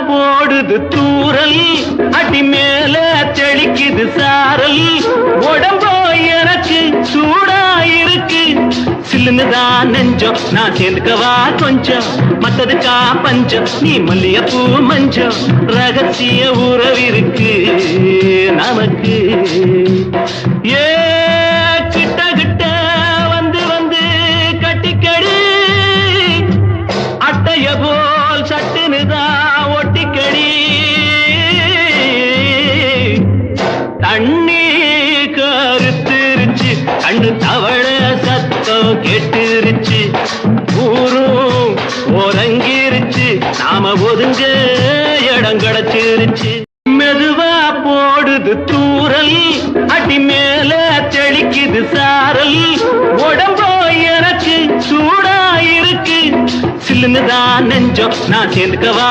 போடுது தூரல், அடி மேல தெளிக்குது சாரல். உடம்போ எனக்கு சூடா இருக்கு, சில்லுன்னுதான் நெஞ்சம். நான் சேர்ந்துக்கவா கொஞ்சம், மத்ததுக்கா பஞ்சம். நீ மல்லியப்பூ மஞ்சம், ரகசிய உறவிருக்கு நமக்கு. ஏ கிட்ட கிட்ட வந்து வந்து கட்டிக்கடி, அட்டைய போல் சட்டுனுதான் ஒட்டிக்கடி. தண்ணி கருத்துருச்சு, கண்ணு தவள சத்தம் கேட்டுருச்சு. ஊரும் ஒரங்கிருச்சு, நாம ஒதுங்க இடம் கிடைச்சிருச்சு. மெதுவா போடுது தூரல், அடி மேல தெளிக்குது சாரல். உடம்போ எனக்கு சூடா இருக்கு, சில்லுன்னுதான் நெஞ்சம். நான் சேர்ந்துக்கவா